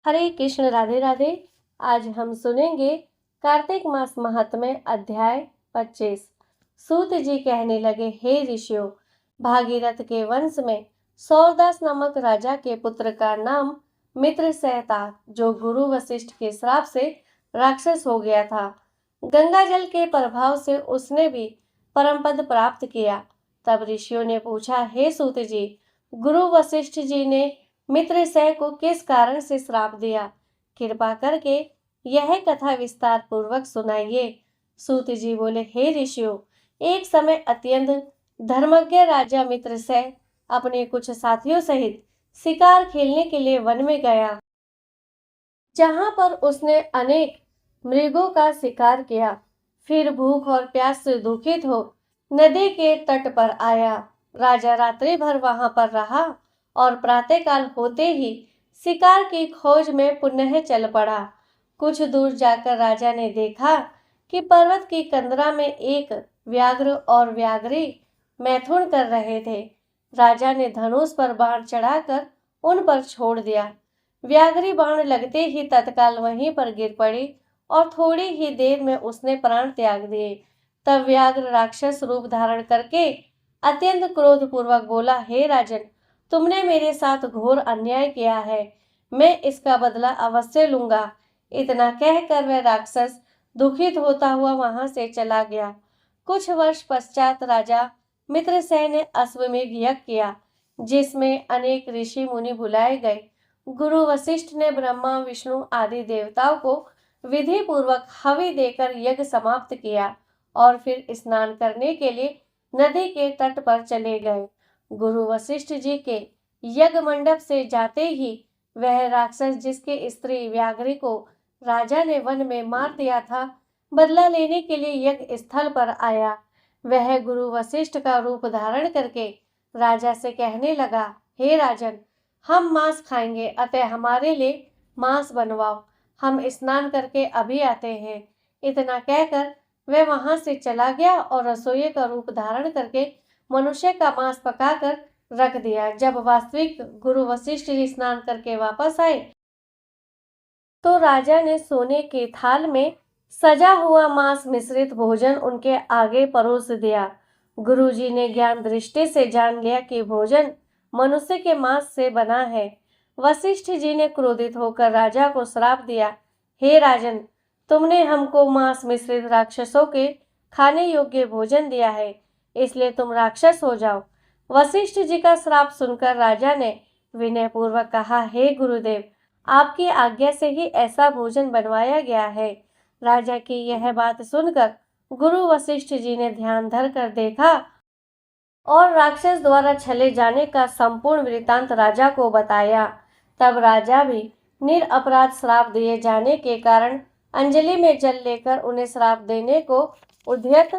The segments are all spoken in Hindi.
हरे कृष्ण, राधे राधे। आज हम सुनेंगे कार्तिक मास महात्म्य अध्याय 25। सूत जी कहने लगे, हे ऋषियों, भागीरथ के वंश में सौरदास नामक राजा के पुत्र का नाम मित्रसेन था, जो गुरु वशिष्ठ के श्राप से राक्षस हो गया था। गंगा जल के प्रभाव से उसने भी परम पद प्राप्त किया। तब ऋषियों ने पूछा, हे सूत जी, गुरु वशिष्ठ जी ने मित्रसेन को किस कारण से श्राप दिया? कृपा करके यह कथा विस्तार पूर्वक सुनाइए। सूत जी बोले, हे ऋषियों, एक समय अत्यंत धर्मज्ञ राजा मित्रसेन अपने कुछ साथियों सहित शिकार खेलने के लिए वन में गया, जहां पर उसने अनेक मृगों का शिकार किया। फिर भूख और प्यास से दुखित हो नदी के तट पर आया। राजा रात्रि भर वहां पर रहा और प्रातःकाल होते ही शिकार की खोज में पुनः चल पड़ा। कुछ दूर जाकर राजा ने देखा कि पर्वत की कंदरा में एक व्याघ्र और व्याघ्री मैथुन कर रहे थे। राजा ने धनुष पर बाण चढ़ाकर उन पर छोड़ दिया। व्याघ्री बाण लगते ही तत्काल वहीं पर गिर पड़ी और थोड़ी ही देर में उसने प्राण त्याग दिए। तब व्याघ्र राक्षस रूप धारण करके अत्यंत क्रोधपूर्वक बोला, हे राजन, तुमने मेरे साथ घोर अन्याय किया है, मैं इसका बदला अवश्य लूंगा। इतना कहकर वह राक्षस दुखित होता हुआ वहां से चला गया। कुछ वर्ष पश्चात राजा मित्रसेन ने अश्वमेध यज्ञ किया, जिसमें अनेक ऋषि मुनि बुलाए गए। गुरु वशिष्ठ ने ब्रह्मा, विष्णु आदि देवताओं को विधि पूर्वक हवि देकर यज्ञ समाप्त किया और फिर स्नान करने के लिए नदी के तट पर चले गए। गुरु वशिष्ठ जी के यज्ञ मंडप से जाते ही वह राक्षस, जिसके स्त्री व्याघ्री को राजा ने वन में मार दिया था, बदला लेने के लिए यज्ञ स्थल पर आया। वह गुरु वशिष्ठ का रूप धारण करके राजा से कहने लगा, हे राजन, हम मांस खाएंगे, अतः हमारे लिए मांस बनवाओ, हम स्नान करके अभी आते हैं। इतना कहकर वह वहां से चला गया और रसोई का रूप धारण करके मनुष्य का मांस पकाकर रख दिया। जब वास्तविक गुरु वशिष्ठ जी स्नान करके वापस आए तो राजा ने सोने के थाल में सजा हुआ मांस मिश्रित भोजन उनके आगे परोस दिया। गुरु जी ने ज्ञान दृष्टि से जान लिया कि भोजन मनुष्य के मांस से बना है। वशिष्ठ जी ने क्रोधित होकर राजा को श्राप दिया, हे राजन, तुमने हमको मांस मिश्रित राक्षसों के खाने योग्य भोजन दिया है, इसलिए तुम राक्षस हो जाओ। वशिष्ठ जी का श्राप सुनकर राजा ने विनय पूर्वक कहा, हे गुरुदेव, आपकी आज्ञा से ही ऐसा भोजन बनवाया गया है। राजा की यह बात सुनकर गुरु वशिष्ठ जी ने ध्यान धर कर देखा और राक्षस द्वारा छले जाने का संपूर्ण वृतांत राजा को बताया। तब राजा भी निरपराध श्राप दिए जाने के कारण अंजलि में जल लेकर उन्हें श्राप देने को उद्यत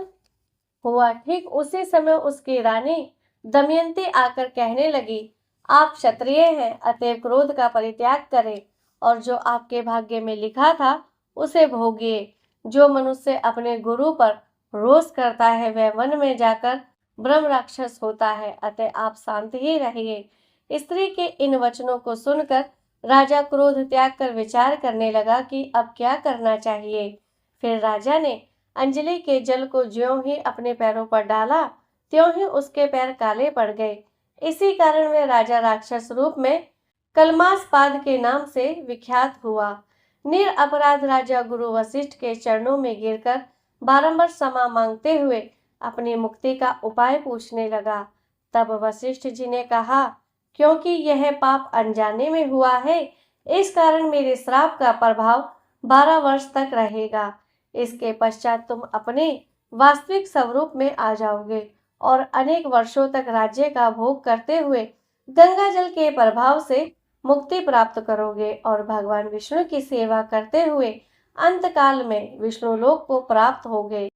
हुआ। ठीक उसी समय उसकी रानी दमयंती आकर कहने लगी, आप क्षत्रिय हैं, अतएव क्रोध का परित्याग करें और जो आपके भाग्य में लिखा था उसे भोगिए। जो मनुष्य अपने गुरु पर रोष करता है वह वन में जाकर ब्रह्म राक्षस होता है, अतः आप शांत ही रहिए। स्त्री के इन वचनों को सुनकर राजा क्रोध त्याग कर विचार करने लगा कि अब क्या करना चाहिए। फिर राजा ने अंजलि के जल को ज्यों ही अपने पैरों पर डाला, त्यों ही उसके पैर काले पड़ गए। इसी कारण वह राजा राक्षस रूप में कलमासपाद के नाम से विख्यात हुआ। निरपराध राजा गुरु वशिष्ठ के चरणों में गिरकर बारंबार क्षमा मांगते हुए अपनी मुक्ति का उपाय पूछने लगा। तब वशिष्ठ जी ने कहा, क्योंकि यह पाप अनजाने में हुआ है, इस कारण मेरे श्राप का प्रभाव 12 वर्ष तक रहेगा। इसके पश्चात तुम अपने वास्तविक स्वरूप में आ जाओगे और अनेक वर्षों तक राज्य का भोग करते हुए गंगा जल के प्रभाव से मुक्ति प्राप्त करोगे और भगवान विष्णु की सेवा करते हुए अंतकाल में विष्णु लोक को प्राप्त होगे।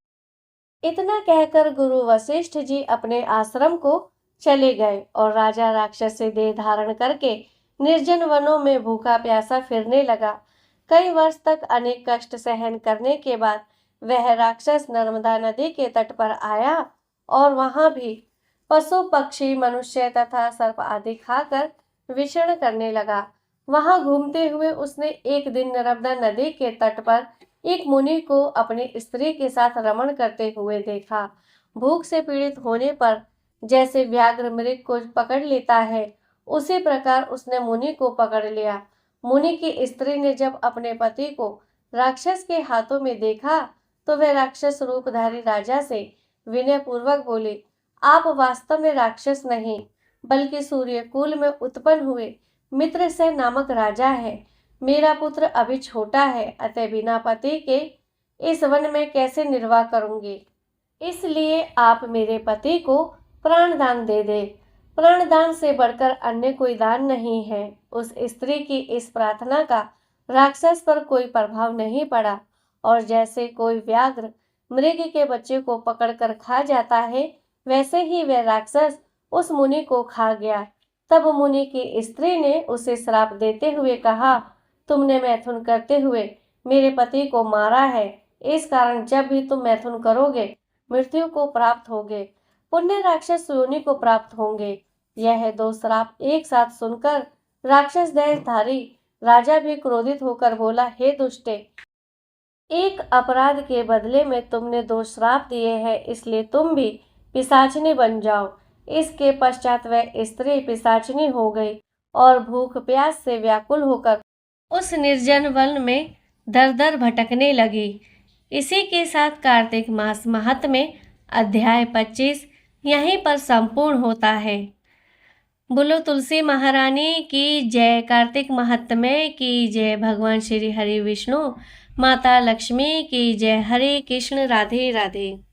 इतना कहकर गुरु वशिष्ठ जी अपने आश्रम को चले गए और राजा राक्षस से देह धारण करके निर्जन वनों में भूखा प्यासा फिरने लगा। कई वर्ष तक अनेक कष्ट सहन करने के बाद वह राक्षस नर्मदा नदी के तट पर आया और वहां भी पशु पक्षी मनुष्य तथा सर्प आदि खाकर विचरण करने लगा। वहां घूमते हुए उसने एक दिन नर्मदा नदी के तट पर एक मुनि को अपनी स्त्री के साथ रमण करते हुए देखा। भूख से पीड़ित होने पर जैसे व्याघ्र मृग को पकड़ लेता है, उसी प्रकार उसने मुनि को पकड़ लिया। मुनि की स्त्री ने जब अपने पति को राक्षस के हाथों में देखा तो वह राक्षस रूपधारी राजा से विनय पूर्वक बोली, आप वास्तव में राक्षस नहीं बल्कि सूर्यकुल में उत्पन्न हुए मित्रसेन नामक राजा है। मेरा पुत्र अभी छोटा है, अतः बिना पति के इस वन में कैसे निर्वाह करूंगी। इसलिए आप मेरे पति को प्राणदान दे दे। प्राणदान से बढ़कर अन्य कोई दान नहीं है। उस स्त्री की इस प्रार्थना का राक्षस पर कोई प्रभाव नहीं पड़ा और जैसे कोई व्याघ्र मृग के बच्चे को पकड़कर खा जाता है, वैसे ही वह राक्षस उस मुनि को खा गया। तब मुनि की स्त्री ने उसे श्राप देते हुए कहा, तुमने मैथुन करते हुए मेरे पति को मारा है, इस कारण जब भी तुम मैथुन करोगे मृत्यु को प्राप्त होगे, पुण्य राक्षस योनि को प्राप्त होंगे। यह दो श्राप एक साथ सुनकर राक्षस देहधारी राजा भी क्रोधित होकर बोला, हे दुष्टे, एक अपराध के बदले में तुमने दो श्राप दिए हैं, इसलिए तुम भी पिशाचिनी बन जाओ। इसके पश्चात वह स्त्री पिशाचिनी हो गई और भूख प्यास से व्याकुल होकर उस निर्जन वन में दर दर भटकने लगी। इसी के साथ कार्तिक मास महात्म्य अध्याय 25 यहीं पर संपूर्ण होता है। बोलो तुलसी महारानी की जय, कार्तिक महात्म्य की जय, भगवान श्री हरि विष्णु माता लक्ष्मी की जय। हरे कृष्ण, राधे राधे।